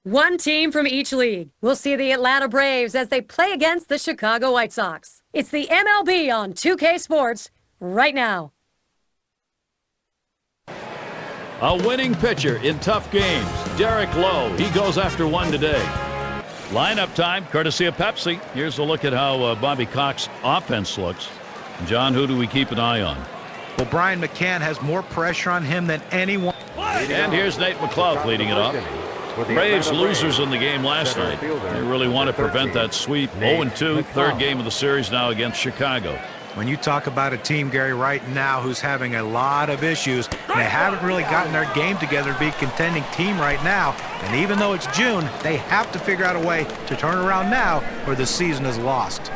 One team from each league. We'll see the Atlanta Braves as they play against the Chicago White Sox. It's the MLB on 2K Sports right now. A winning pitcher in tough games. Derek Lowe. He goes after one today. Lineup time, courtesy of Pepsi. Here's a look at how Bobby Cox's offense looks. John, who do we keep an eye on? Well, Brian McCann has more pressure on him than anyone. And here's Nate McLeod leading it off. Braves losers in the game last night. They really want to prevent that sweep. 0-2, third game of the series now against Chicago. When you talk about a team, Gary, right now who's having a lot of issues, and they haven't really gotten their game together to be a contending team right now, and even though it's June, they have to figure out a way to turn around now where the season is lost.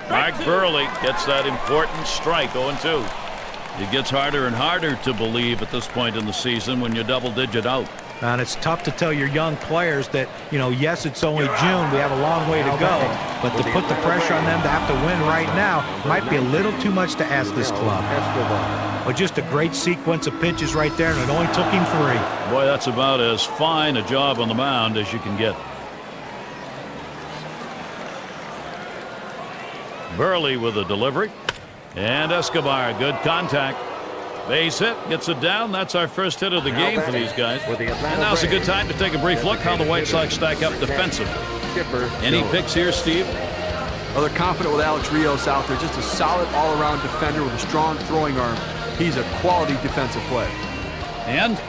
Mark Burley gets that important strike, 0-2. It gets harder and harder to believe at this point in the season when you're double-digit out. And it's tough to tell your young players that, yes, it's only June. We have a long way to go. But to put the pressure on them to have to win right now might be a little too much to ask this club. But just a great sequence of pitches right there, and it only took him 3. Boy, that's about as fine a job on the mound as you can get. Burley with a delivery. And Escobar, good contact. Base hit, gets it down. That's our first hit of the game for these guys. And now's a good time to take a brief look how the White Sox stack up defensively. Any picks here, Steve? Well, they're confident with Alex Rios out there. Just a solid all-around defender with a strong throwing arm. He's a quality defensive play. And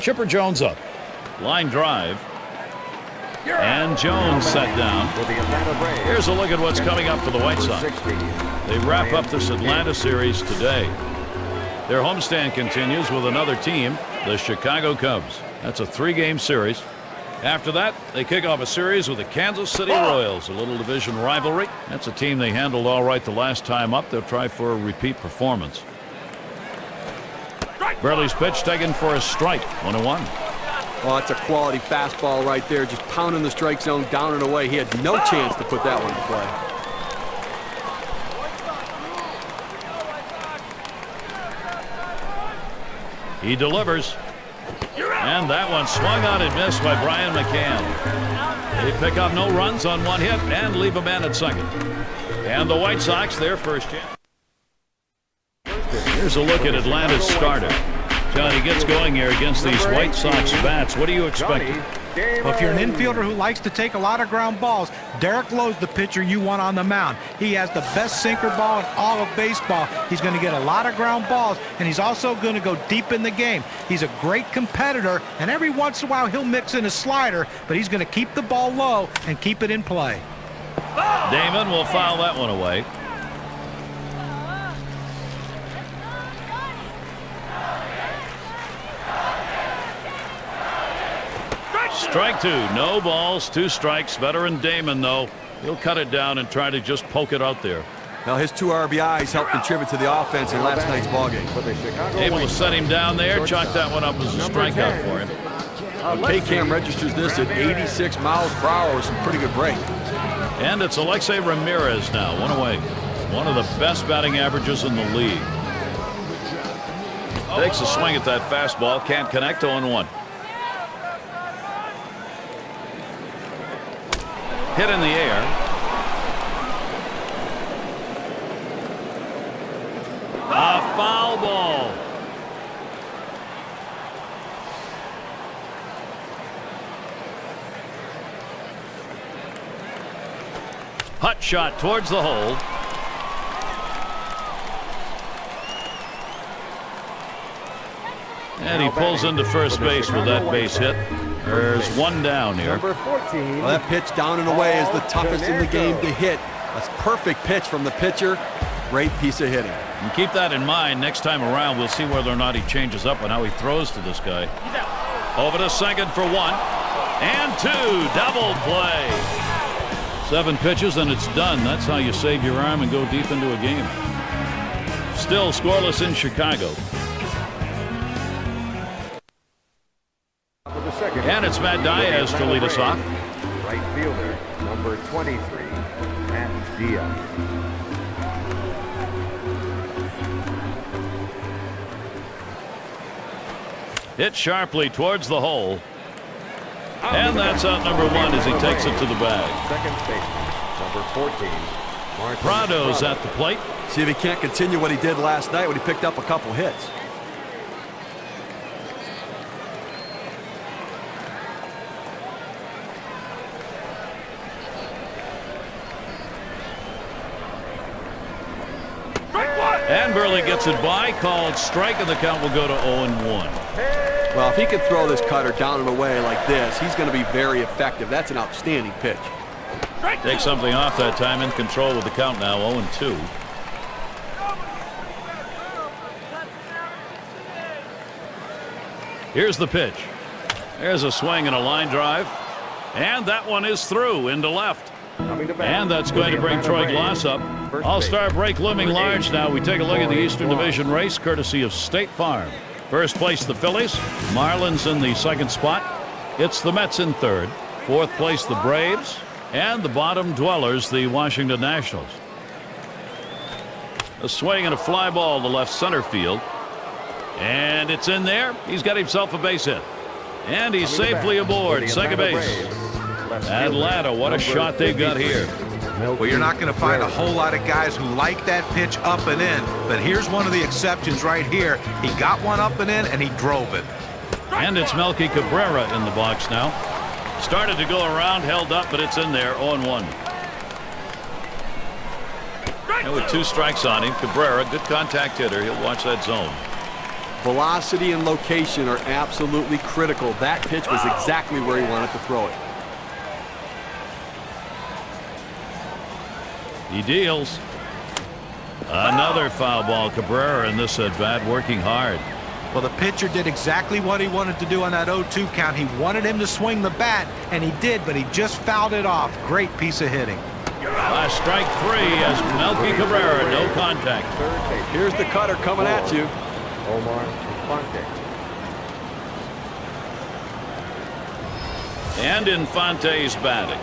Chipper Jones up. Line drive. And Jones set down. Here's a look at what's coming up for the White Sox. They wrap up this Atlanta series today. Their homestand continues with another team, the Chicago Cubs. That's a 3-game series. After that, they kick off a series with the Kansas City Royals, a little division rivalry. That's a team they handled all right the last time up. They'll try for a repeat performance. Burley's pitch taken for a strike, 1-1. Oh, that's a quality fastball right there, just pounding the strike zone down and away. He had no chance to put that one to play. He delivers. And that one swung out and missed by Brian McCann. They pick up no runs on one hit and leave a man at second. And the White Sox, their first chance. Here's a look at Atlanta's starter. Johnny gets going here against these White Sox bats. What do you expect? Well, if you're an infielder who likes to take a lot of ground balls, Derek Lowe's the pitcher you want on the mound. He has the best sinker ball in all of baseball. He's going to get a lot of ground balls, and he's also going to go deep in the game. He's a great competitor, and every once in a while he'll mix in a slider, but he's going to keep the ball low and keep it in play. Damon will foul that one away. Strike 2, no balls, 2 strikes. Veteran Damon, though, he'll cut it down and try to just poke it out there. Now his 2 RBIs helped contribute to the offense in last night's ballgame. Able to set him down there, chalk that one up as a strikeout for him. K-Cam registers this at 86 miles per hour with some pretty good break. And it's Alexei Ramirez now, 1 away. One of the best batting averages in the league. Takes a swing at that fastball, can't connect, 0-1. Hit in the air. A foul ball. Hut shot towards the hole. And he pulls into first base with that base hit. There's one down here. Well, that pitch down and away is the toughest in the game to hit. That's perfect pitch from the pitcher. Great piece of hitting. And keep that in mind next time around. We'll see whether or not he changes up on how he throws to this guy. Over to second for 1 and 2. Double play. 7 pitches and it's done. That's how you save your arm and go deep into a game. Still scoreless in Chicago. And it's Matt Diaz to lead us off. Right fielder, number 23, Matt Diaz. Hit sharply towards the hole. And that's out number 1 as he takes it to the bag. Second baseman, number 14, Martin Prado's at the plate. See if he can't continue what he did last night when he picked up a couple hits. And Burley gets it by, called strike, and the count will go to 0-1. Well, if he can throw this cutter down and away like this, he's going to be very effective. That's an outstanding pitch. Take something off that time, in control with the count now, 0-2. Here's the pitch. There's a swing and a line drive. And that one is through into left. And that's going to bring Troy Glass up. All-star break looming large now. We take a look at the Eastern Division race courtesy of State Farm. First place the Phillies. Marlins in the second spot. It's the Mets in third. Fourth place the Braves. And the bottom dwellers, the Washington Nationals. A swing and a fly ball to left center field. And it's in there. He's got himself a base hit. And he's safely aboard second base. Atlanta, what a shot they've got here. Well, you're not going to find a whole lot of guys who like that pitch up and in, but here's one of the exceptions right here. He got one up and in, and he drove it. And it's Melky Cabrera in the box now. Started to go around, held up, but it's in there, 0-1. And with 2 strikes on him, Cabrera, good contact hitter. He'll watch that zone. Velocity and location are absolutely critical. That pitch was exactly where he wanted to throw it. He deals. Another foul ball. Cabrera in this at bat, working hard. Well, the pitcher did exactly what he wanted to do on that 0-2 count. He wanted him to swing the bat, and he did, but he just fouled it off. Great piece of hitting. Strike 3 as Melky Cabrera, no contact. Here's the cutter coming at you. Omar Infante. And Infante's batting.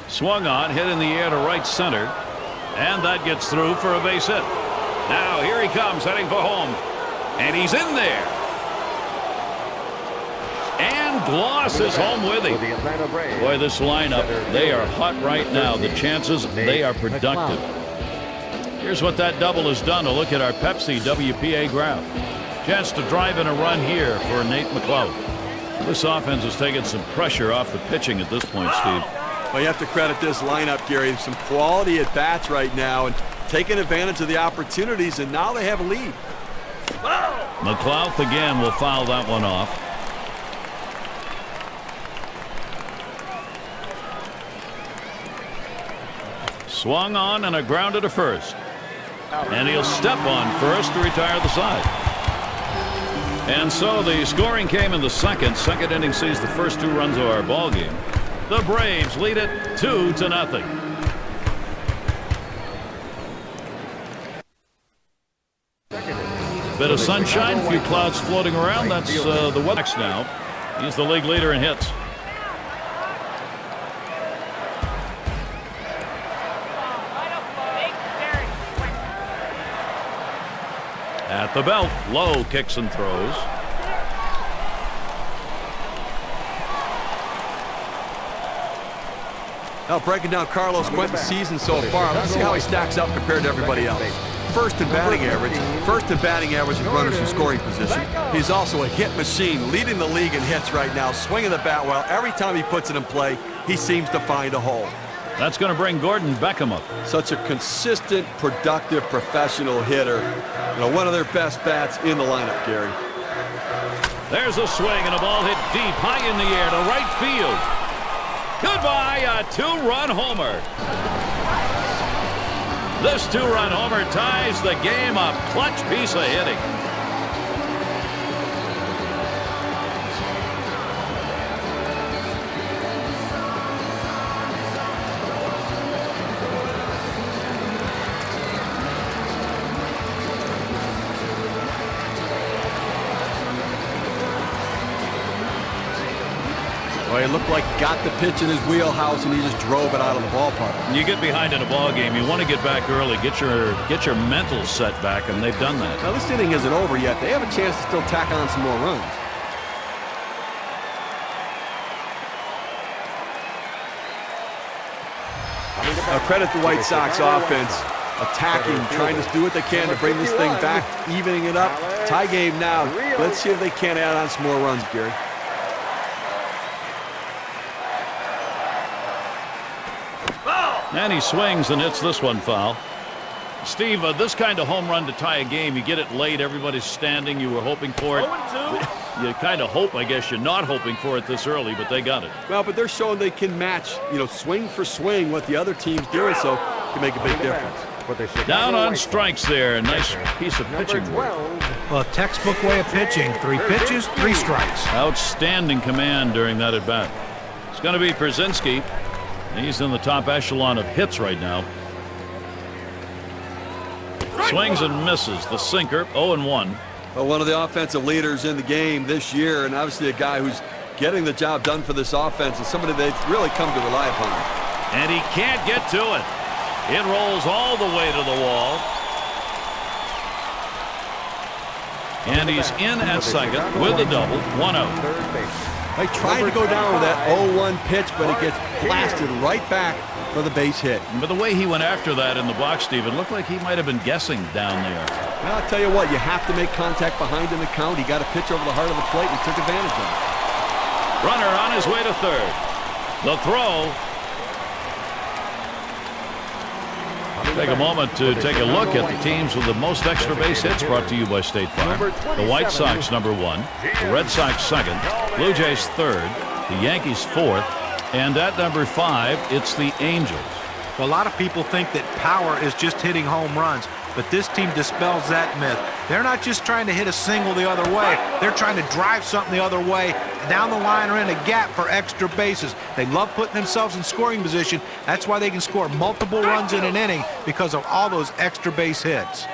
Swung on, hit in the air to right center. And that gets through for a base hit. Now here he comes, heading for home. And he's in there. And Gloss is home with him. Boy, this lineup, they are hot right now. The chances, they are productive. Here's what that double has done. A look at our Pepsi WPA graph. Chance to drive in a run here for Nate McLeod. This offense has taken some pressure off the pitching at this point, Steve. Well, you have to credit this lineup, Gary. Some quality at bats right now and taking advantage of the opportunities, and now they have a lead. McLeod again will foul that one off. Swung on and a grounder to first. And he'll step on first to retire the side. And so the scoring came in the second. Second inning sees the first 2 runs of our ball game. The Braves lead it 2-0. Bit of sunshine, few clouds floating around. That's the weather now. He's the league leader in hits. At the belt, Lowe kicks and throws. Now breaking down Carlos Quentin's season so far. Let's see how he stacks up compared to everybody else. First in batting average in runners in scoring position. He's also a hit machine, leading the league in hits right now, swinging the bat well. Every time he puts it in play, he seems to find a hole. That's going to bring Gordon Beckham up. Such a consistent, productive, professional hitter. You know, one of their best bats in the lineup, Gary. There's a swing and a ball hit deep, high in the air to right field. Goodbye, a 2-run homer. This 2-run homer ties the game up. Clutch piece of hitting. Well, he looked like he got the pitch in his wheelhouse, and he just drove it out of the ballpark. You get behind in a ball game, you want to get back early, get your mental set back, and they've done that. Now, this inning isn't over yet. They have a chance to still tack on some more runs. Now, credit the White Sox offense. Attacking, trying to do what they can to bring this thing back, evening it up. Tie game now. Let's see if they can't add on some more runs, Gary. And he swings and hits this one foul. Steve, this kind of home run to tie a game, you get it late, everybody's standing, you were hoping for it. You kind of hope, I guess you're not hoping for it this early, but they got it. Well, but they're showing they can match, swing for swing what the other team's doing, so it can make a big difference. Down on strikes there. A nice piece of pitching work. Well, textbook way of pitching. 3 pitches, 3 strikes. Outstanding command during that at bat. It's going to be Przinsky. He's in the top echelon of hits right now. Swings and misses. The sinker, 0-1. Well, one of the offensive leaders in the game this year, and obviously a guy who's getting the job done for this offense, and somebody they've really come to rely upon. And he can't get to it. It rolls all the way to the wall. And he's in at second with a double, 1-0. They tried to go down with that 0-1 pitch, but it gets blasted right back for the base hit. But the way he went after that in the box, Steve, it looked like he might have been guessing down there. Well, I'll tell you what, you have to make contact behind in the count. He got a pitch over the heart of the plate and took advantage of it. Runner on his way to third. The throw. Take a moment to take a look at the teams with the most extra base hits, brought to you by State Farm. The White Sox #1, the Red Sox 2nd, Blue Jays 3rd, the Yankees 4th, and at #5, it's the Angels. Well, a lot of people think that power is just hitting home runs, but this team dispels that myth. They're not just trying to hit a single the other way. They're trying to drive something the other way, down the line or in a gap for extra bases. They love putting themselves in scoring position. That's why they can score multiple runs in an inning, because of all those extra base hits.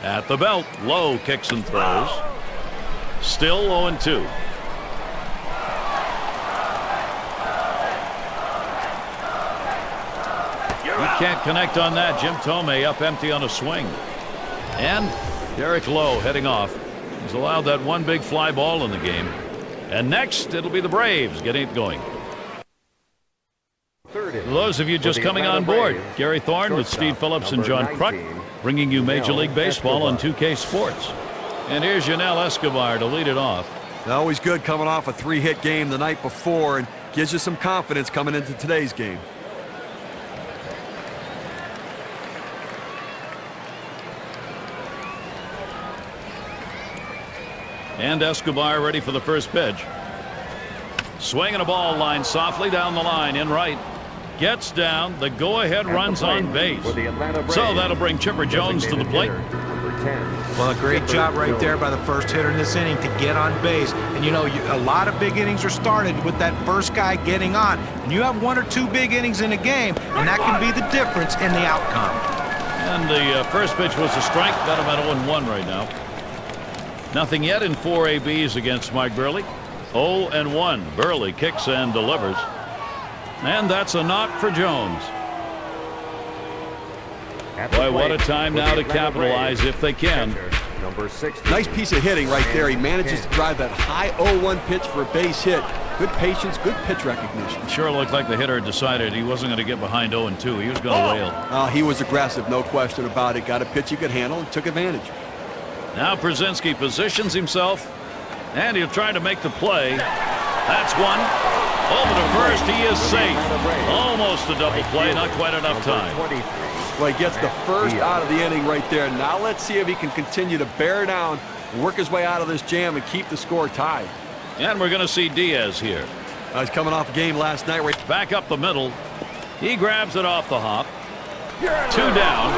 At the belt, Lowe kicks and throws. Still 0-2. Can't connect on that. Jim Tomei up empty on a swing. And Derek Lowe heading off. He's allowed that one big fly ball in the game. And next, it'll be the Braves getting it going. For those of you just coming on board, Gary Thorne with Steve Phillips and John Kruk, bringing you Major League Baseball on 2K Sports. And here's Yanel Escobar to lead it off. Always good coming off a 3-hit game the night before, and gives you some confidence coming into today's game. And Escobar ready for the first pitch. Swinging a ball line softly down the line in right. Gets down. The go-ahead runs on base. So that'll bring Chipper Jones to the plate. Well, a great job right there by the first hitter in this inning to get on base. And a lot of big innings are started with that first guy getting on. And you have 1 or 2 big innings in a game, and that can be the difference in the outcome. And the first pitch was a strike. Got him at 0-1 right now. Nothing yet in 4 ABs against Mike Burley. 0-1. Burley kicks and delivers. And that's a knock for Jones. Boy, what a time now to capitalize if they can. Nice piece of hitting right there. He manages to drive that high 0-1 pitch for a base hit. Good patience, good pitch recognition. Sure looked like the hitter decided he wasn't going to get behind 0-2. He was going to wail. He was aggressive, no question about it. Got a pitch he could handle and took advantage. Now Przinsky positions himself, and he'll try to make the play. That's one. Over to first, he is safe. Almost a double play, not quite enough time. Well, he gets the first out of the inning right there. Now let's see if he can continue to bear down, work his way out of this jam, and keep the score tied. And we're going to see Diaz here. He's coming off a game last night. Back up the middle. He grabs it off the hop. 2 down.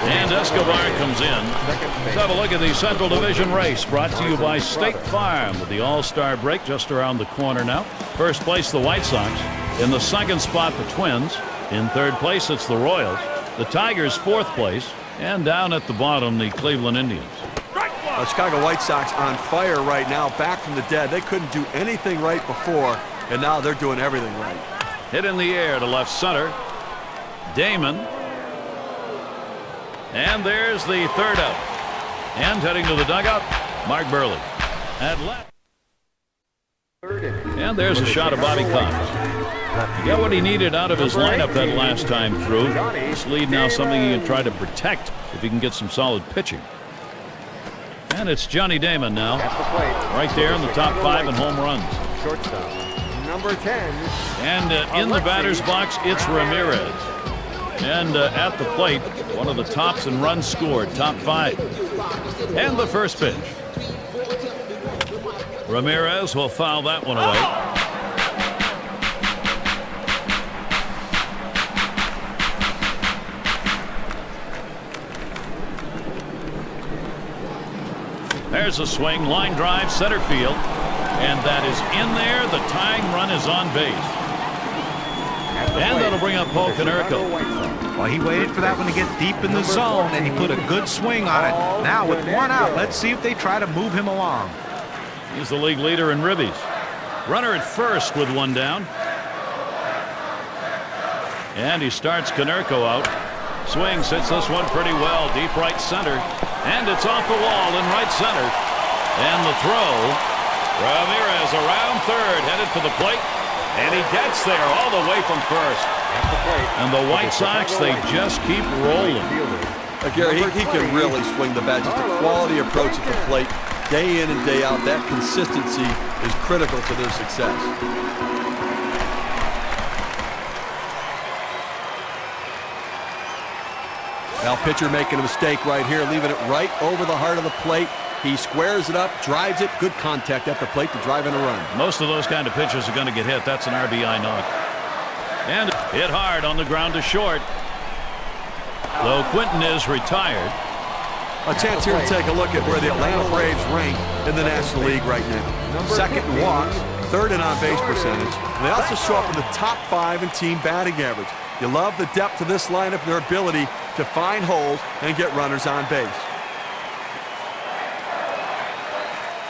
And Escobar comes in. Let's have a look at the Central Division race, brought to you by State Farm, with the All-Star break just around the corner now. First place, the White Sox. In the second spot, the Twins. In third place, it's the Royals. The Tigers, 4th place. And down at the bottom, the Cleveland Indians. Chicago White Sox on fire right now, back from the dead. They couldn't do anything right before, and now they're doing everything right. Hit in the air to left center. Damon. And there's the third out. And heading to the dugout, Mark Burley. At left. And there's a shot of Bobby Cox. He got what he needed out of his lineup that last time through. This lead now something he can try to protect if he can get some solid pitching. And it's Johnny Damon now, right there in the top 5 in home runs. Shortstop, number 10. And in the batter's box, it's Ramirez. And at the plate, one of the tops in runs scored, top 5. And the first pitch. Ramirez will foul that one away. There's a swing, line drive, center field. And that is in there. The tying run is on base. And that'll bring up Paul Konerko. Well, he waited for that one to get deep in the zone, and he put a good swing on it. Now, with one out, let's see if they try to move him along. He's the league leader in ribbies. Runner at first with one down. And he starts Konerko out. Swings, hits this one pretty well. Deep right center. And it's off the wall in right center. And the throw. Ramirez around third, headed for the plate. And he gets there all the way from first. And the White Sox, they just keep rolling. Gary, he can really swing the bat. Just a quality approach at the plate, day in and day out. That consistency is critical to their success. Now pitcher making a mistake right here, leaving it right over the heart of the plate. He squares it up, drives it, good contact at the plate to drive in a run. Most of those kind of pitches are going to get hit. That's an RBI knock. And hit hard on the ground to short. Though Quinton is retired. A chance here to take a look at where the Atlanta Braves rank in the National League right now. Second in walks, third in on-base percentage. And they also show up in the top 5 in team batting average. You love the depth of this lineup, their ability to find holes and get runners on base.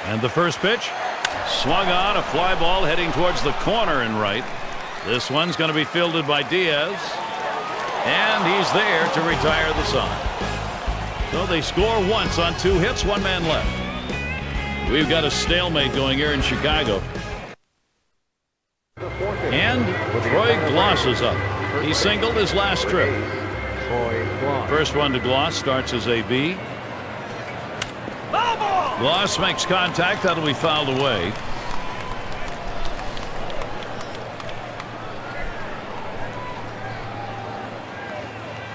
And the first pitch, swung on, a fly ball heading towards the corner and right. This one's going to be fielded by Diaz. And he's there to retire the side. So they score once on 2 hits, 1 man left. We've got a stalemate going here in Chicago. And Troy Gloss is up. He singled his last trip. First one to Gloss, starts as a B. Gloss makes contact. That'll be fouled away.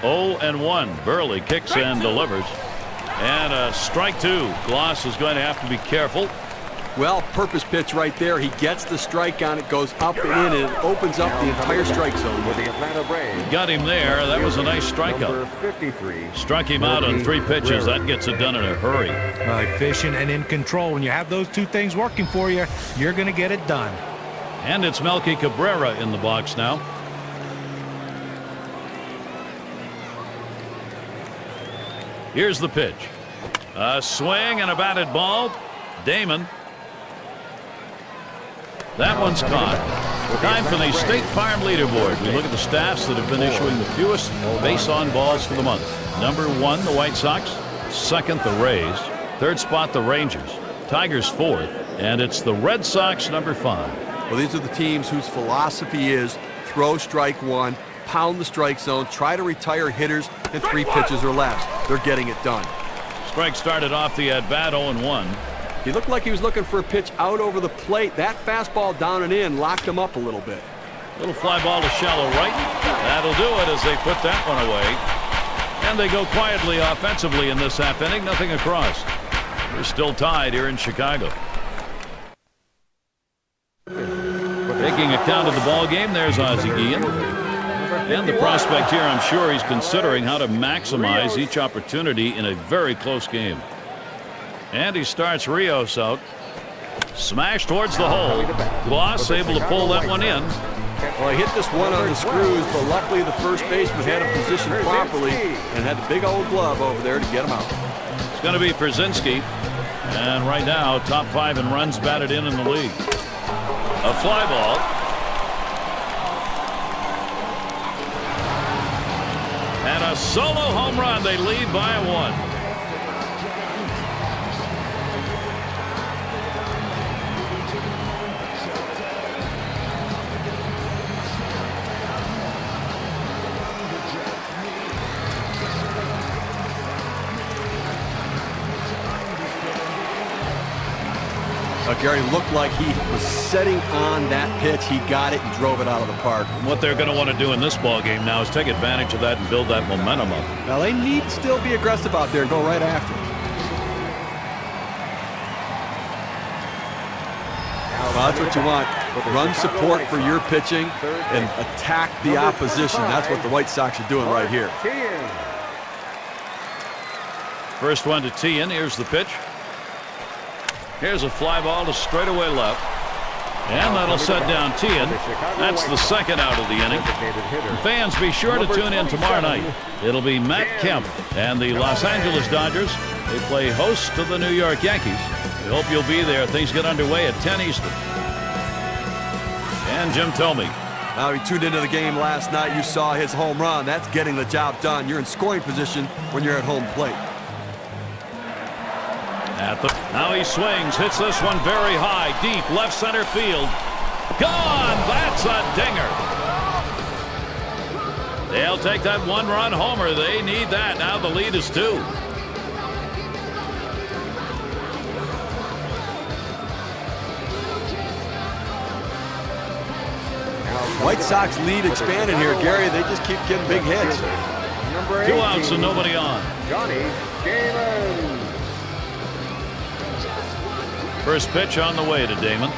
Oh and 1. Burley kicks and delivers. And a strike 2. Gloss is going to have to be careful. Well, purpose pitch right there. He gets the strike on it, goes up and in, and it opens up the entire strike zone. Got him there. That was a nice strikeout. Struck him out on 3 pitches. That gets it done in a hurry. Efficient and in control. When you have those 2 things working for you, you're going to get it done. And it's Melky Cabrera in the box now. Here's the pitch. A swing and a batted ball. Damon. That one's caught. Time for the State Farm leaderboard. We look at the staffs that have been issuing the fewest base on balls for the month. Number 1, the White Sox. Second, the Rays. Third spot, the Rangers. Tigers 4th. And it's the Red Sox, number 5. Well, these are the teams whose philosophy is throw strike 1, pound the strike zone, try to retire hitters in 3 pitches or less. They're getting it done. Strike started off the at-bat 0-1. He looked like he was looking for a pitch out over the plate. That fastball down and in locked him up a little bit. Little fly ball to shallow right. That'll do it as they put that one away. And they go quietly offensively in this half inning. Nothing across. We're still tied here in Chicago. Taking account of the ball game, there's Ozzie Guillen. And the prospect here, I'm sure he's considering how to maximize each opportunity in a very close game. And he starts Rios out. Smash towards the hole. Gloss able to pull that one in. Well, he hit this one on the screws, but luckily the first baseman had him positioned properly and had the big old glove over there to get him out. It's going to be Przinski. And right now, top 5 in runs batted in the league. A fly ball. And a solo home run. They lead by 1. Gary looked like he was setting on that pitch. He got it and drove it out of the park. What they're going to want to do in this ball game now is take advantage of that and build that momentum up. Now they need to still be aggressive out there and go right after it. Well, that's what you want. Run support for your pitching and attack the opposition. That's what the White Sox are doing right here. First one to tee in. Here's the pitch. Here's a fly ball to straightaway left. And that'll set down Tian. That's the second out of the inning. And fans, be sure to tune in tomorrow night. It'll be Matt Kemp and the Los Angeles Dodgers. They play host to the New York Yankees. We hope you'll be there. Things get underway at 10 Eastern. And Jim Thome. Now, he tuned into the game last night. You saw his home run. That's getting the job done. You're in scoring position when you're at home plate. Now he swings, hits this one very high, deep left center field. Gone! That's a dinger. They'll take that 1-run homer. They need that. Now the lead is 2. White Sox lead expanded here, Gary. They just keep getting big hits. 2 outs and nobody on. Johnny Damon. First pitch on the way to Damon.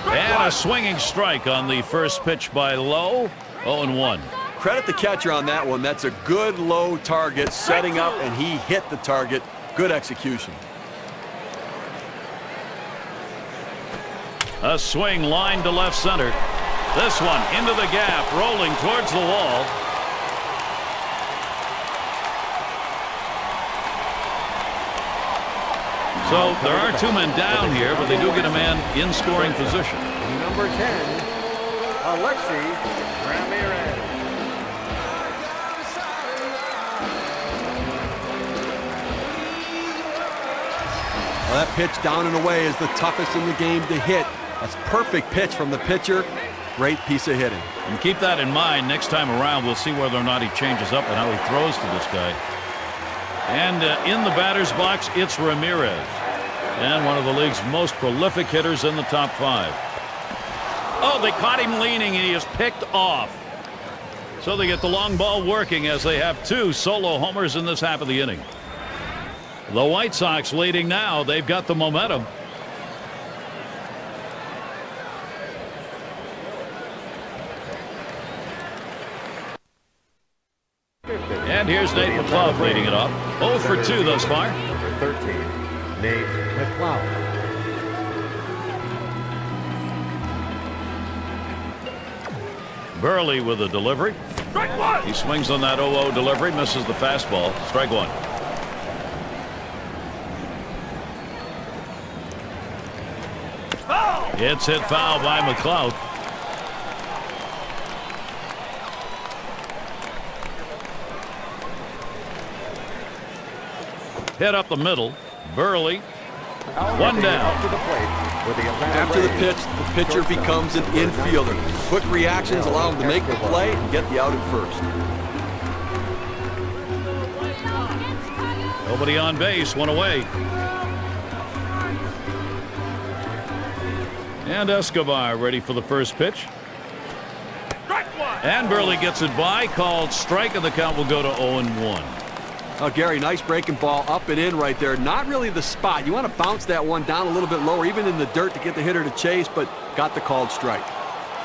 And a swinging strike on the first pitch by Lowe. 0-1. Credit the catcher on that one. That's a good low target, setting up, and he hit the target. Good execution. A swing line to left center. This one into the gap, rolling towards the wall. So there are 2 men down here, but they do get a man in scoring position. Number 10, Alexi Ramirez. Well, that pitch down and away is the toughest in the game to hit. That's perfect pitch from the pitcher. Great piece of hitting. And keep that in mind next time around. We'll see whether or not he changes up and how he throws to this guy. And in the batter's box, it's Ramirez. And one of the league's most prolific hitters in the top 5. Oh, they caught him leaning, and he is picked off. So they get the long ball working as they have 2 solo homers in this half of the inning. The White Sox leading now. They've got the momentum. And here's Nate McLeod leading it off. 0 for 2 thus far. Number 13, Nate McLeod. Burley with a delivery. He swings on that 0-0 delivery, misses the fastball. Strike 1. It's hit foul by McLeod. Hit up the middle. Burley. 1 down. After the pitch, the pitcher becomes an infielder. Quick reactions allow him to make the play and get the out at first. Nobody on base. 1 away. And Escobar ready for the first pitch. And Burley gets it by. Called strike, and the count will go to 0-1. Oh, Gary, nice breaking ball up and in right there. Not really the spot. You want to bounce that one down a little bit lower, even in the dirt, to get the hitter to chase, but got the called strike.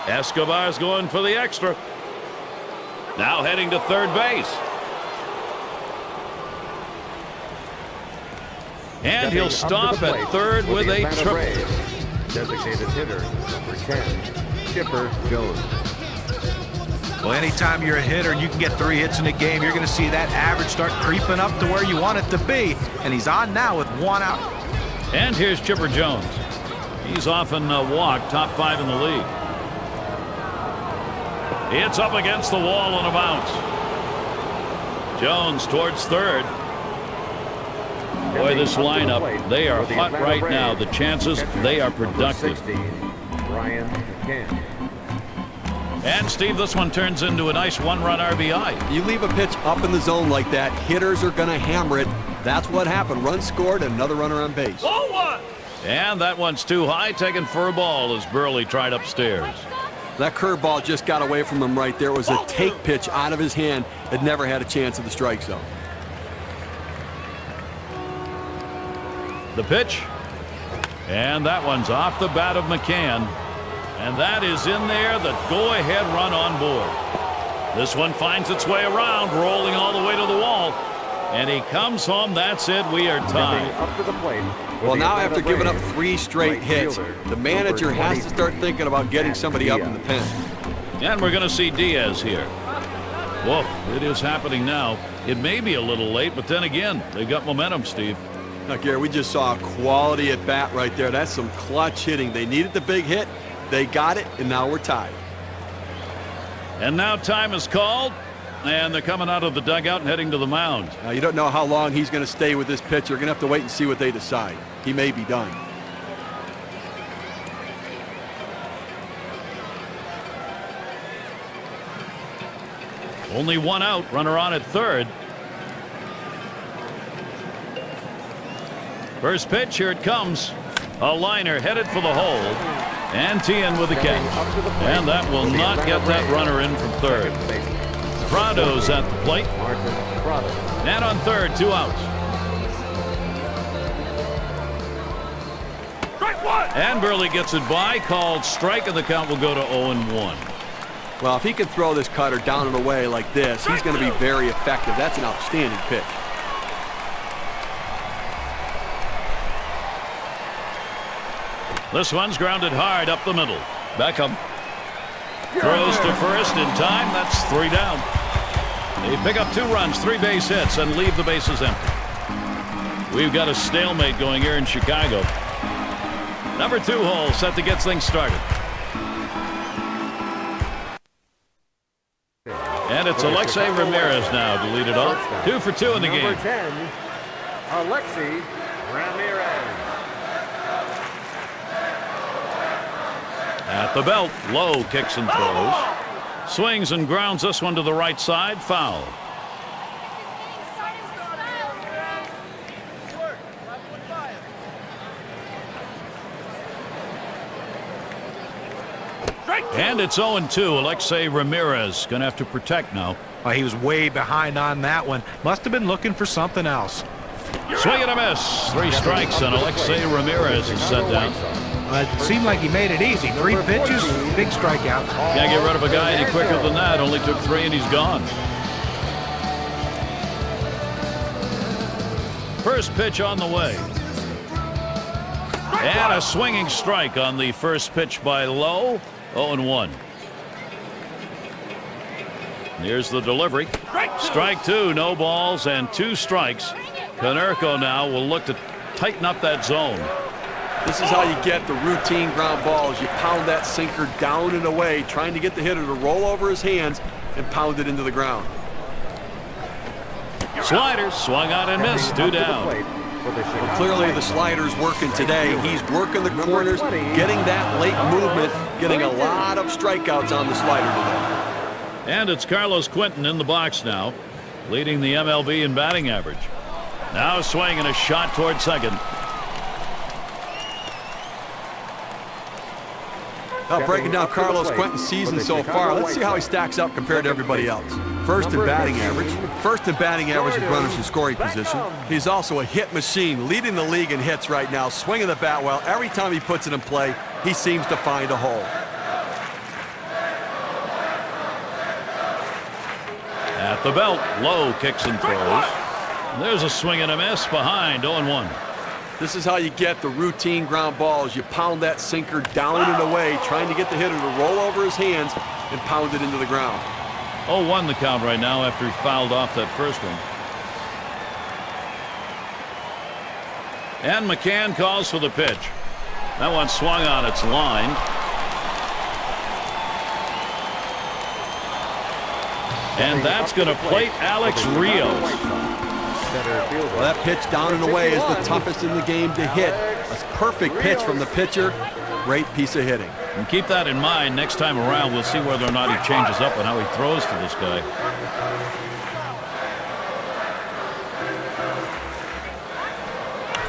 Escobar's going for the extra. Now heading to third base. And he'll stop at third with a triple. Designated hitter, number 10, Chipper Jones. Well, anytime you're a hitter and you can get 3 hits in a game, you're going to see that average start creeping up to where you want it to be. And he's on now with 1 out. And here's Chipper Jones. He's often walked top 5 in the league. It's up against the wall on a bounce. Jones towards third. Boy, this lineup, they are hot right now. The chances, they are productive. And Steve, this one turns into a nice 1-run RBI. You leave a pitch up in the zone like that, hitters are going to hammer it. That's what happened. Run scored, another runner on base. And that one's too high, taken for a ball as Burley tried upstairs. That curveball just got away from him right there. It was a take pitch out of his hand. It never had a chance at the strike zone. The pitch. And that one's off the bat of McCann. And that is in there, the go-ahead run on board. This one finds its way around, rolling all the way to the wall. And he comes home. That's it. We are tied. Up to the plate. Well, now after giving up 3 straight hits, the manager has to start thinking about getting somebody up in the pen. And we're going to see Diaz here. Whoa, it is happening now. It may be a little late, but then again, they've got momentum, Steve. Now, Gary, we just saw a quality at bat right there. That's some clutch hitting. They needed the big hit. They got it, and now we're tied. And now time is called, and they're coming out of the dugout and heading to the mound. Now, you don't know how long he's going to stay with this pitcher. You're going to have to wait and see what they decide. He may be done. Only 1 out, runner on at third. First pitch, here it comes. A liner headed for the hole. And Tien with the catch. And that will not get that runner in from third. Prado's at the plate. And on third, 2 outs. And Burley gets it by, called strike, and the count will go to 0-1. Well, if he can throw this cutter down and away like this, he's going to be very effective. That's an outstanding pitch. This one's grounded hard up the middle. Beckham throws to first in time. That's 3 down. They pick up 2 runs, 3 base hits, and leave the bases empty. We've got a stalemate going here in Chicago. Number 2 hole set to get things started. And it's Alexei Ramirez now to lead it off. 2 for 2 in the game. Number 10, Alexei Ramirez. At the belt, Lowe kicks and throws. Swings and grounds this one to the right side. Foul. And it's 0-2. Alexei Ramirez going to have to protect now. He was way behind on that one. Must have been looking for something else. Swing and a miss. 3 strikes, and Alexei Ramirez is set down. It seemed like he made it easy. 3 pitches, big strikeout. Can't get rid of a guy any quicker than that. Only took 3 and he's gone. First pitch on the way. And a swinging strike on the first pitch by Lowe. 0-1. Here's the delivery. Strike 2, no balls and 2 strikes. Konerko now will look to tighten up that zone. This is how you get the routine ground balls. You pound that sinker down and away, trying to get the hitter to roll over his hands and pound it into the ground. Slider swung out and missed. 2 down. Well, clearly the slider's working today. He's working the corners, getting that late movement, getting a lot of strikeouts on the slider today. And it's Carlos Quentin in the box now, leading the MLB in batting average. Now a swing and a shot toward second. Now breaking down Carlos Quentin's season so far, let's see how he stacks up compared to everybody else. First in batting average with runners in scoring position. He's also a hit machine, leading the league in hits right now, swinging the bat well. Every time he puts it in play, he seems to find a hole. At the belt, Lowe kicks and throws. There's a swing and a miss behind. 0-1. This is how you get the routine ground balls. You pound that sinker down and away, trying to get the hitter to roll over his hands and pound it into the ground. 0-1 the count right now after he fouled off that first one. And McCann calls for the pitch. That one swung on its line. And that's going to plate Alex Rios. Well, that pitch down and away is the toughest in the game to hit. A perfect pitch from the pitcher. Great piece of hitting. And keep that in mind next time around. We'll see whether or not he changes up and how he throws to this guy.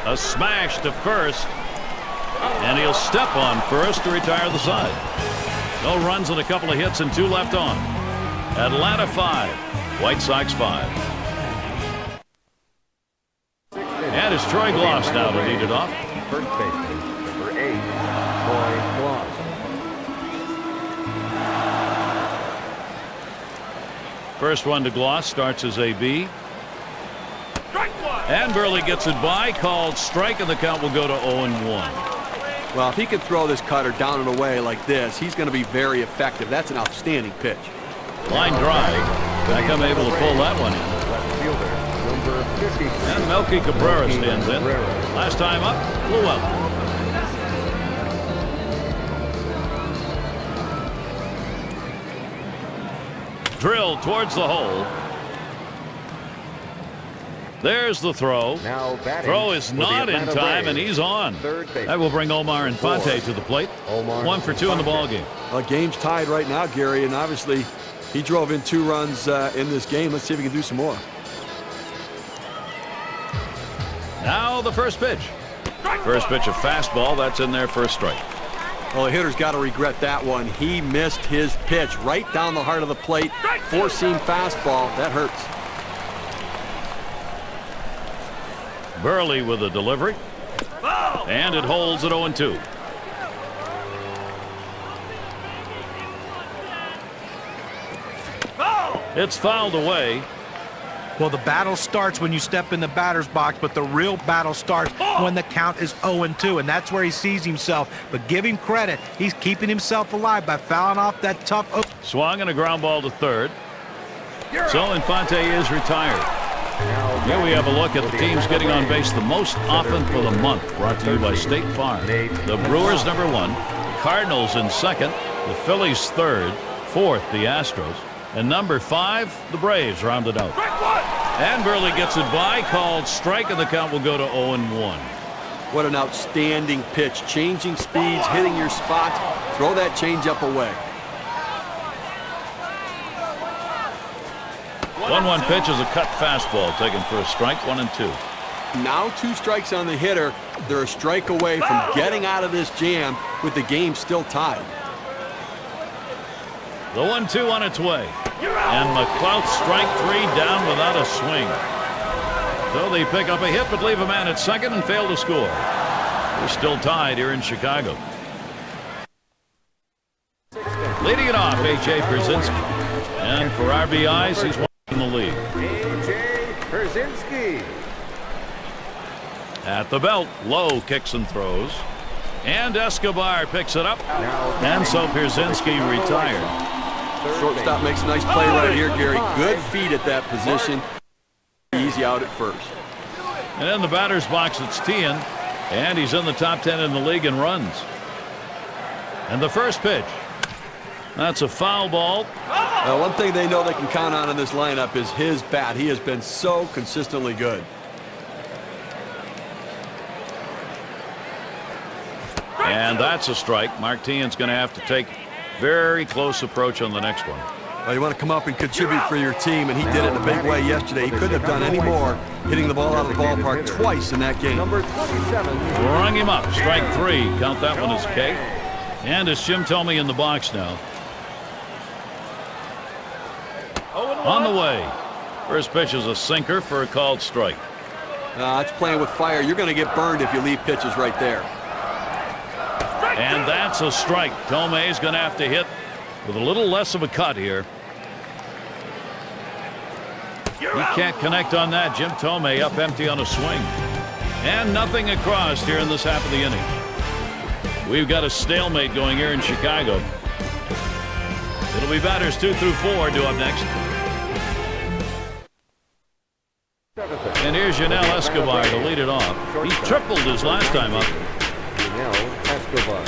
A smash to first. And he'll step on first to retire the side. No runs and a couple of hits and 2 left on. Atlanta 5, White Sox 5. And it's Troy Gloss now to lead it off. First baseman, number 8, Troy Gloss. First one to Gloss, starts as AB. And Burley gets it by, called strike, and the count will go to 0-1. Well, if he can throw this cutter down and away like this, he's going to be very effective. That's an outstanding pitch. Line drive. Beckham able to pull that one in. Left fielder, number 56. And Melky Cabrera stands in. Last time up, blew up. Drill towards the hole. There's the throw. Now batting Throw is for the not in Atlanta time, Braves. and he's on. Third baseman. That will bring Omar Infante to the plate. Omar 1 for 2 in the ball game. Game's tied right now, Gary, and obviously he drove in 2 runs in this game. Let's see if he can do some more. Now the first pitch. First pitch, a fastball. That's in there for a strike. Well, the hitter's got to regret that one. He missed his pitch right down the heart of the plate. 4-seam fastball. That hurts. Burley with a delivery. And it holds at 0-2. It's fouled away. Well, the battle starts when you step in the batter's box, but the real battle starts when the count is 0-2, and that's where he sees himself. But give him credit. He's keeping himself alive by fouling off that tough... Swung and a ground ball to third. So Infante is retired. Here we have a look at the teams getting on base the most often for the month, brought to you by State Farm. The Brewers number 1, the Cardinals in second, the Phillies third, fourth the Astros, and number 5 the Braves rounded out. And Burley gets it by, called strike, and the count will go to 0-1. What an outstanding pitch. Changing speeds, hitting your spots. Throw that changeup away. 1-1 pitch is a cut fastball taken for a strike, 1-2. Now 2 strikes on the hitter. They're a strike away from getting out of this jam with the game still tied. The 1-2 on its way. And McClout strike 3 down without a swing. So they pick up a hit but leave a man at second and fail to score. They're still tied here in Chicago. Leading it off, A.J. Brzezinski. And for RBIs, he's one in the league. A.J. Brzezinski. At the belt, Lowe kicks and throws. And Escobar picks it up. And so Brzezinski retired. Shortstop makes a nice play right here, Gary. Good feet at that position. Easy out at first. And in the batter's box, it's Tien. And he's in the top 10 in the league in runs. And the first pitch. That's a foul ball. One thing they know they can count on in this lineup is his bat. He has been so consistently good. And that's a strike. Mark Tien's going to have to take very close approach on the next one. Well, you want to come up and contribute for your team, and he did it in a big way yesterday. He couldn't have done any more, hitting the ball out of the ballpark twice in that game. Number 27. Rung him up. Strike 3. Count that one as K. And it's Jim Thome in the box now. On the way. First pitch is a sinker for a called strike. It's playing with fire. You're going to get burned if you leave pitches right there. And that's a strike. Thome is going to have to hit with a little less of a cut here. He can't connect on that. Jim Thome up empty on a swing. And nothing across here in this half of the inning. We've got a stalemate going here in Chicago. It'll be batters 2 through 4 due up next. And here's Yunel Escobar to lead it off. He tripled his last time up. Yunel Escobar.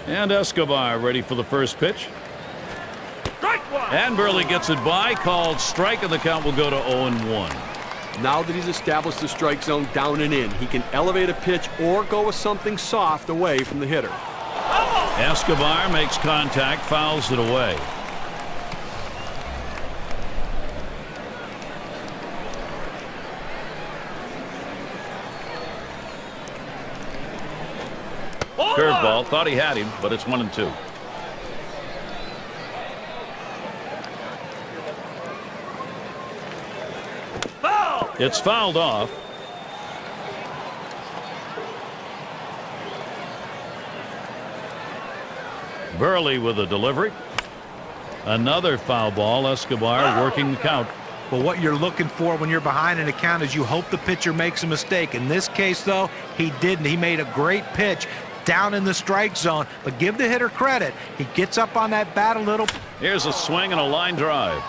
And Escobar ready for the first pitch. And Burley gets it by, called strike, and the count will go to 0-1. Now that he's established the strike zone down and in, he can elevate a pitch or go with something soft away from the hitter. Escobar makes contact, fouls it away. Curveball, thought he had him, but it's 1-2. It's fouled off. Burley with a delivery. Another foul ball. Escobar working the count. But what you're looking for when you're behind an account is you hope the pitcher makes a mistake. In this case, though, he didn't. He made a great pitch down in the strike zone. But give the hitter credit. He gets up on that bat a little. Here's a swing and a line drive.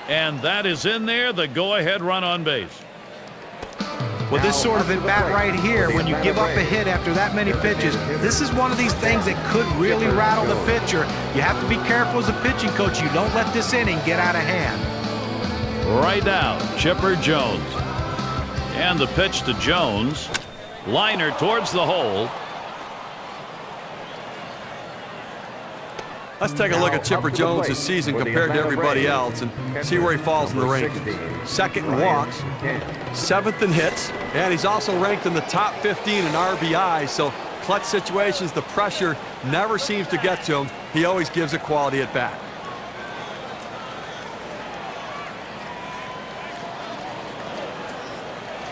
And that is in there, the go-ahead run on base. Well, this sort of at bat right here, when you give up a hit after that many pitches, this is one of these things that could really rattle the pitcher. You have to be careful as a pitching coach. You don't let this inning get out of hand. Right now, Chipper Jones. And the pitch to Jones. Liner towards the hole. Let's take a look at Chipper Jones this season compared to everybody else and see where he falls in the rankings. Second in walks, 7th in hits, and he's also ranked in the top 15 in RBI, so clutch situations, the pressure never seems to get to him. He always gives a quality at bat.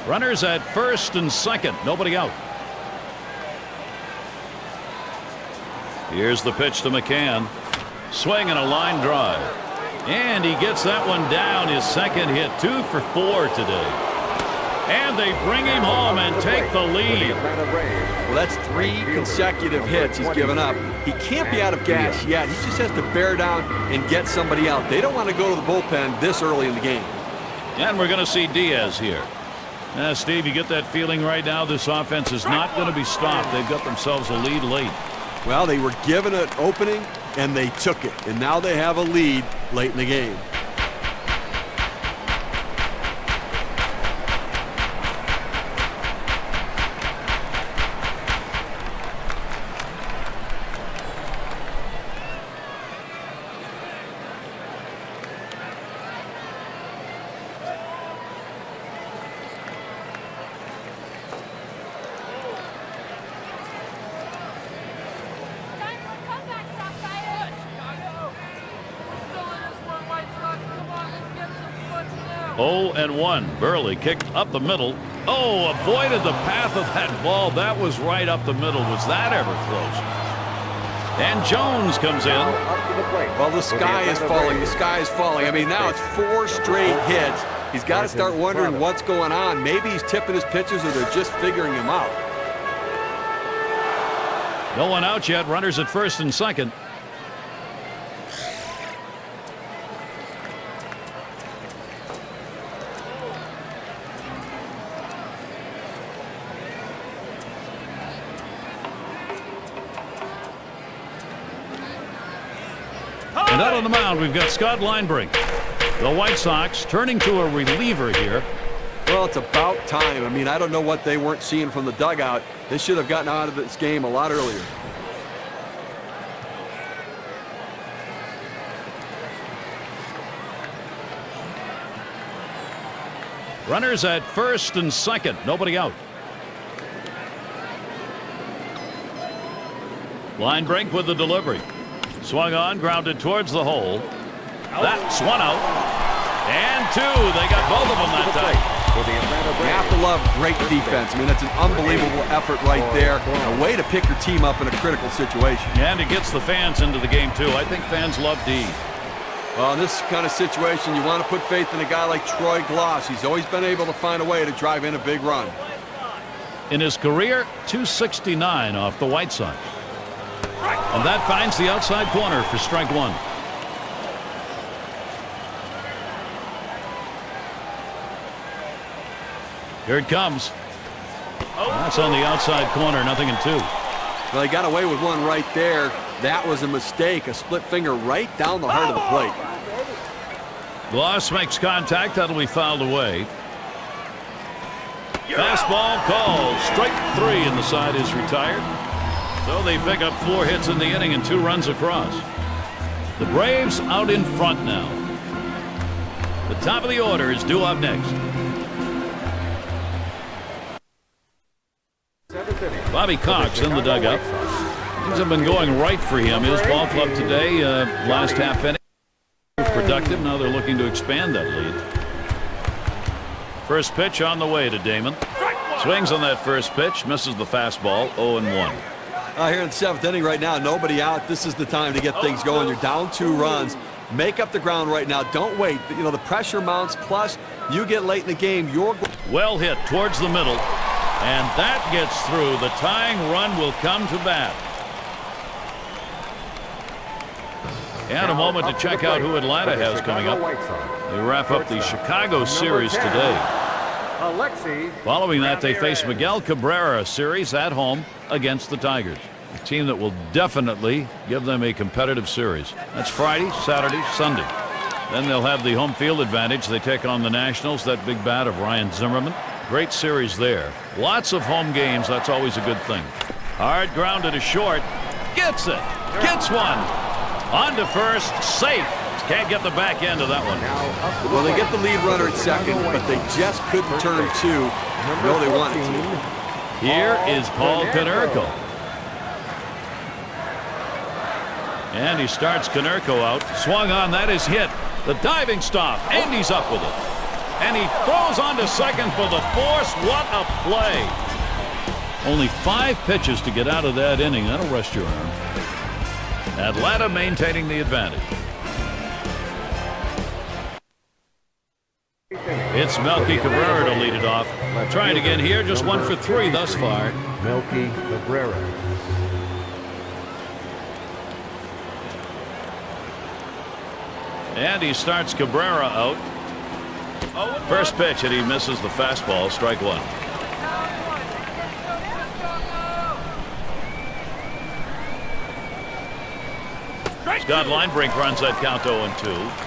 Runners at first and second, nobody out. Here's the pitch to McCann. Swing and a line drive. And he gets that one down, his second hit. 2 for 4 today. And they bring him home and take the lead. Well, that's 3 consecutive hits he's given up. He can't be out of gas yet. He just has to bear down and get somebody out. They don't want to go to the bullpen this early in the game. And we're going to see Diaz here. Steve, you get that feeling right now this offense is not going to be stopped. They've got themselves a lead late. Well, they were given an opening, and they took it. And now they have a lead late in the game. Oh, and 1. Burley kicked up the middle. Oh, avoided the path of that ball. That was right up the middle. Was that ever close? And Jones comes in. Well, the sky is falling. The sky is falling. I mean, now it's 4 straight hits. He's got to start wondering what's going on. Maybe he's tipping his pitches or they're just figuring him out. No one out yet. Runners at first and second. And out on the mound, we've got Scott Linebrink. The White Sox turning to a reliever here. Well, it's about time. I mean, I don't know what they weren't seeing from the dugout. They should have gotten out of this game a lot earlier. Runners at first and second. Nobody out. Linebrink with the delivery. Swung on, grounded towards the hole. That's 1 out. And 2. They got both of them that time. You have to love great defense. I mean, it's an unbelievable effort right there. A way to pick your team up in a critical situation. And it gets the fans into the game, too. I think fans love D. Well, in this kind of situation, you want to put faith in a guy like Troy Glaus. He's always been able to find a way to drive in a big run. In his career, 269 off the White Sox. And that finds the outside corner for strike one. Here it comes. That's on the outside corner, 0-2. Well, he got away with one right there. That was a mistake, a split finger right down the heart of the plate. Gloss makes contact. That'll be fouled away. Fastball called. Strike three, and the side is retired. So they pick up 4 hits in the inning and 2 runs across. The Braves out in front now. The top of the order is due up next. Bobby Cox in the dugout. Things have been going right for him. His ball club today, last half inning, was productive. Now they're looking to expand that lead. First pitch on the way to Damon. Swings on that first pitch, misses the fastball, 0-1. Here in the 7th inning right now, nobody out. This is the time to get things going. You're down 2 runs. Make up the ground right now. Don't wait. You know, the pressure mounts, plus you get late in the game. Well hit towards the middle, and that gets through. The tying run will come to bat. And a moment to check out who Atlanta has coming up. They wrap up the Chicago series today. Following that, they face Miguel Cabrera series at home against the Tigers. A team that will definitely give them a competitive series. That's Friday, Saturday, Sunday. Then they'll have the home field advantage. They take on the Nationals, that big bat of Ryan Zimmerman. Great series there. Lots of home games. That's always a good thing. Hard grounded to short. Gets it. Gets one. On to first. Safe. Can't get the back end of that one. Well, they get the lead runner at second, but they just couldn't turn 2. No, they wanted to. Here is Paul Konerko. And he starts Konerko out. Swung on. That is hit. The diving stop. And he's up with it. And he throws on to second for the force. What a play. Only 5 pitches to get out of that inning. That'll rest your arm. Atlanta maintaining the advantage. It's Melky Cabrera to lead it off. Trying again here. Just 1 for 3 thus far. Melky Cabrera. And he starts Cabrera out. First pitch, and he misses the fastball. Strike 1. Scott Linebrink runs that count 0-2.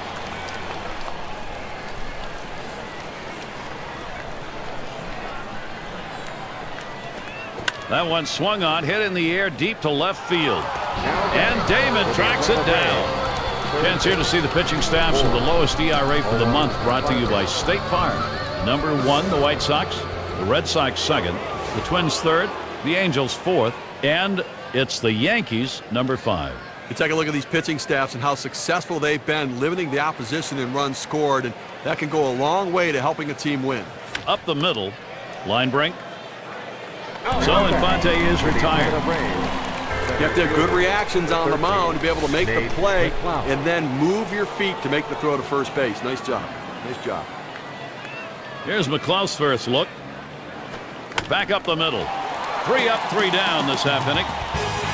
That one swung on, hit in the air deep to left field. And Damon tracks it down. Chance here to see the pitching staffs with the lowest ERA for the month, brought to you by State Farm. Number 1, the White Sox. The Red Sox 2nd. The Twins 3rd. The Angels 4th. And it's the Yankees number 5. You take a look at these pitching staffs and how successful they've been limiting the opposition in runs scored, and that can go a long way to helping a team win. Up the middle, Linebrink. So Infante is retired. You have to have good reactions on the mound to be able to make the play and then move your feet to make the throw to first base. Nice job. Nice job. Here's McCloud's first look. Back up the middle. 3 up, 3 down this half inning.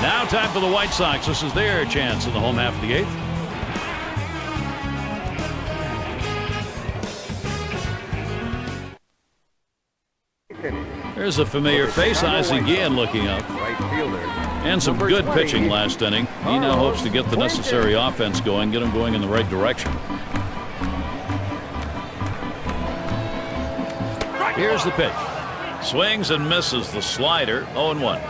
Now time for the White Sox. This is their chance in the home half of the 8th. There's a familiar face, Ozzie Guillen looking up. And some good pitching last inning. He now hopes to get the necessary offense going, get him going in the right direction. Here's the pitch. Swings and misses the slider, 0-1.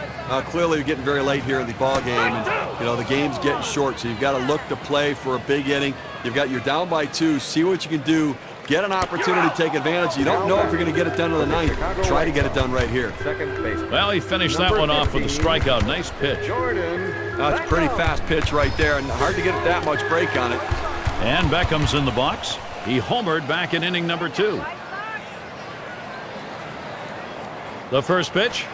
Clearly, you're getting very late here in the ball game, and the game's getting short, so you've got to look to play for a big inning. You're down by 2. See what you can do. Get an opportunity to take advantage. You don't know if you're going to get it done in the 9th. Try to get it done right here. Well, he finished that one off with a strikeout. Nice pitch. That's a pretty fast pitch right there, and hard to get that much break on it. And Beckham's in the box. He homered back in inning number 2. The first pitch.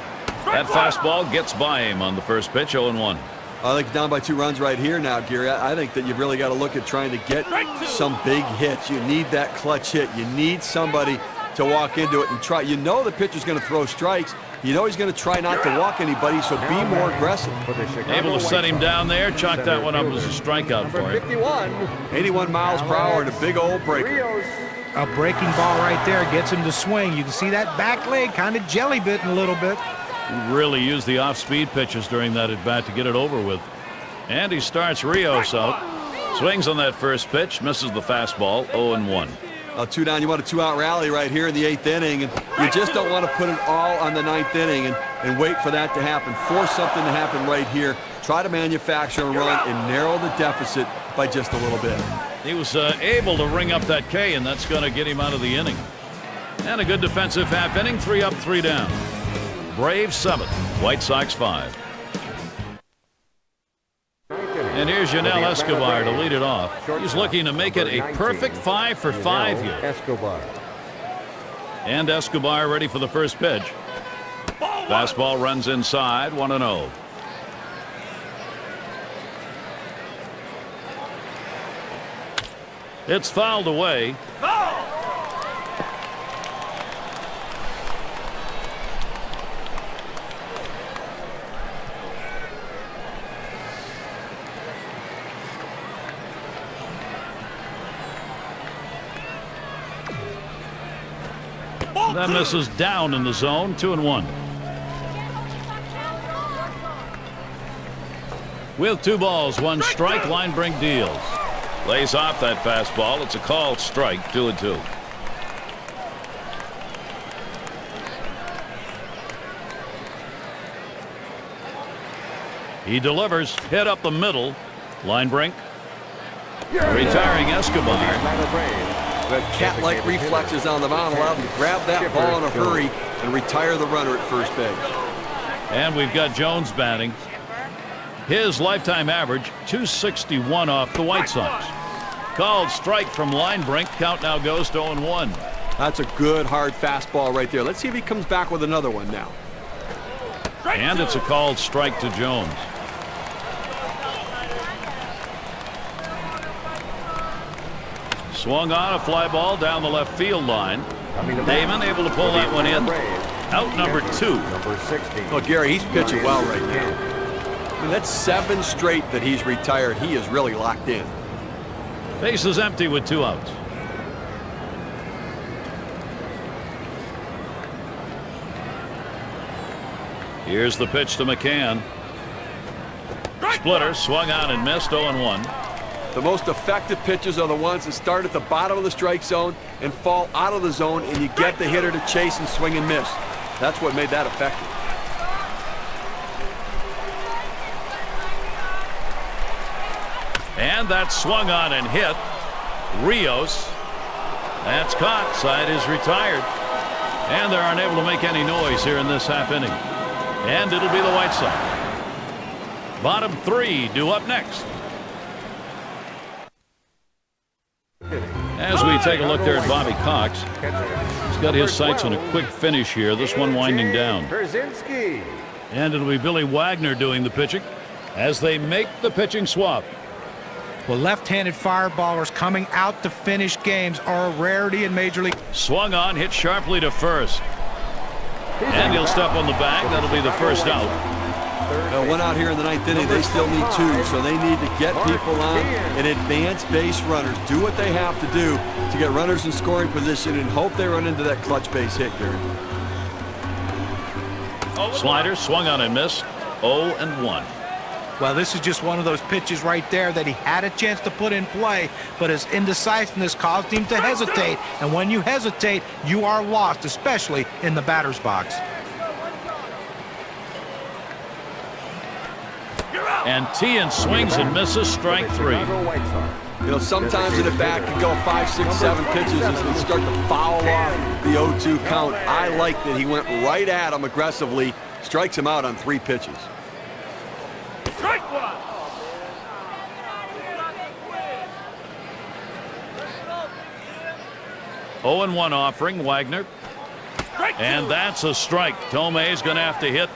That fastball gets by him on the first pitch, 0-1. I think down by 2 runs right here now, Gary. I think that you've really got to look at trying to get some big hits. You need that clutch hit. You need somebody to walk into it and try. You know the pitcher's going to throw strikes. You know he's going to try not to walk anybody, so be more aggressive. For the Chicago Able to White set him Sox, down there, chalk that one up as a strikeout for him. 51, 81 miles per hour and a big old breaker. Rios. A breaking ball right there gets him to swing. You can see that back leg kind of jelly bitten a little bit. Really used the off-speed pitches during that at-bat to get it over with. And he starts Rios out. Swings on that first pitch, misses the fastball, 0-1. 2 down, you want a 2-out rally right here in the 8th inning, and you just don't want to put it all on the 9th inning and wait for that to happen. Force something to happen right here. Try to manufacture a run and narrow the deficit by just a little bit. He was able to ring up that K, and that's going to get him out of the inning. And a good defensive half inning, 3 up, 3 down. Braves 7, White Sox 5. And here's Yanel Escobar to lead it off. He's looking to make it a perfect 5 for 5 here. Escobar. And Escobar ready for the first pitch. Fastball runs inside, 1-0. It's fouled away. That misses down in the zone, 2-1. With 2 balls, 1 strike, Linebrink deals. Lays off that fastball. It's a called strike, 2-2. He delivers, hit up the middle. Linebrink retiring Escobar. The cat-like reflexes on the mound allowed him to grab that ball in a hurry and retire the runner at first base. And we've got Jones batting. His lifetime average, 261 off the White Sox. Called strike from Linebrink. Count now goes to 0-1. That's a good, hard fastball right there. Let's see if he comes back with another one now. And it's a called strike to Jones. Swung on a fly ball down the left field line. Damon able to pull that one in. Out number 2. Number 60. Oh, Gary, he's pitching well right now. I mean, that's 7 straight that he's retired. He is really locked in. Base is empty with 2 outs. Here's the pitch to McCann. Splitter swung on and missed, 0-1. The most effective pitches are the ones that start at the bottom of the strike zone and fall out of the zone, and you get the hitter to chase and swing and miss. That's what made that effective. And that's swung on and hit. Rios. That's caught. Side is retired. And they're unable to make any noise here in this half inning. And it'll be the White Sox. Bottom 3 due up next. As we take a look there at Bobby Cox, he's got his sights on a quick finish here. This one winding down. And it'll be Billy Wagner doing the pitching as they make the pitching swap. Well, left-handed fireballers coming out to finish games are a rarity in Major League. Swung on, hit sharply to first. And he'll step on the bag. That'll be the first out. One out here in the 9th inning. They still need 2, so they need to get people on and advance base runners. Do what they have to do to get runners in scoring position and hope they run into that clutch base hit, Gary. Slider swung on and missed, 0-1. Well, this is just one of those pitches right there that he had a chance to put in play, but his indecisiveness caused him to hesitate. And when you hesitate, you are lost, especially in the batter's box. And Tian swings and misses, strike 3. You know, sometimes an at-bat can go 5, 6, 7 pitches and start to foul off the 0-2 count. I like that he went right at him aggressively, strikes him out on 3 pitches. Strike 1. Oh and 1 offering, Wagner. And that's a strike. Tomei's going to have to hit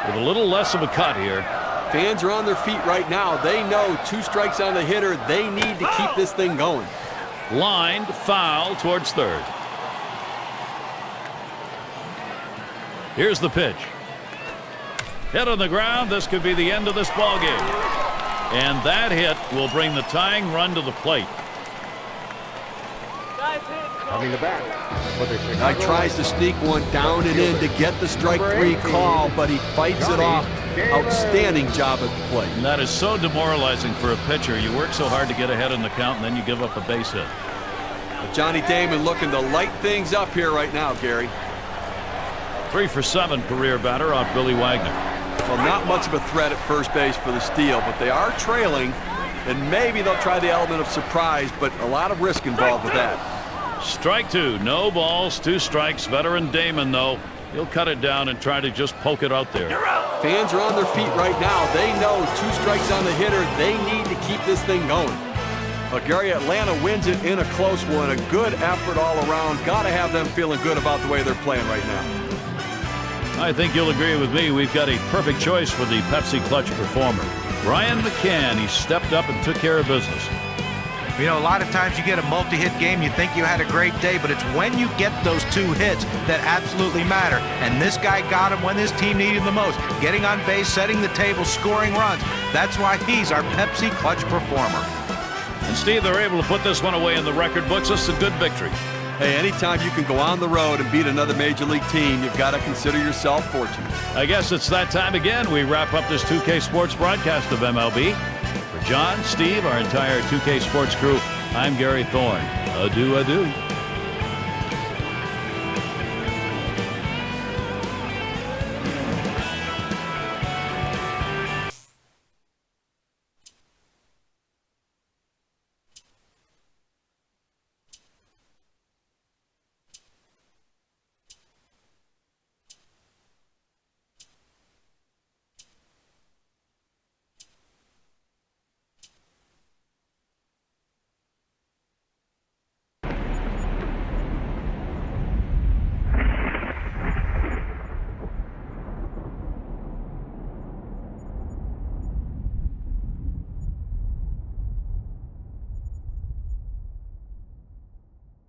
with a little less of a cut here. Fans are on their feet right now. They know 2 strikes on the hitter. They need to keep this thing going. Lined foul towards third. Here's the pitch. Hit on the ground. This could be the end of this ball game. And that hit will bring the tying run to the plate. Coming to bat. Guy tries to sneak one down and in to get the strike 3 call, but he fights it off. Outstanding job at the plate. And that is so demoralizing for a pitcher. You work so hard to get ahead in the count, and then you give up a base hit. Johnny Damon looking to light things up here right now, Gary. 3 for 7 career batter off Billy Wagner. Well, not much of a threat at first base for the steal, but they are trailing, and maybe they'll try the element of surprise, but a lot of risk involved with that. Strike 2. No balls, 2 strikes. Veteran Damon, though, he'll cut it down and try to just poke it out there. Fans are on their feet right now. They know 2 strikes on the hitter. They need to keep this thing going. But Gary, Atlanta wins it in a close one. A good effort all around. Got to have them feeling good about the way they're playing right now. I think you'll agree with me. We've got a perfect choice for the Pepsi Clutch performer. Brian McCann, he stepped up and took care of business. You know, a lot of times you get a multi-hit game, you think you had a great day, but it's when you get those 2 hits that absolutely matter. And this guy got him when his team needed him the most. Getting on base, setting the table, scoring runs. That's why he's our Pepsi Clutch performer. And Steve, they're able to put this one away in the record books. This is a good victory. Hey, anytime you can go on the road and beat another major league team, you've got to consider yourself fortunate. I guess it's that time again. We wrap up this 2K Sports broadcast of MLB. For John, Steve, our entire 2K Sports crew, I'm Gary Thorne. Adieu, adieu.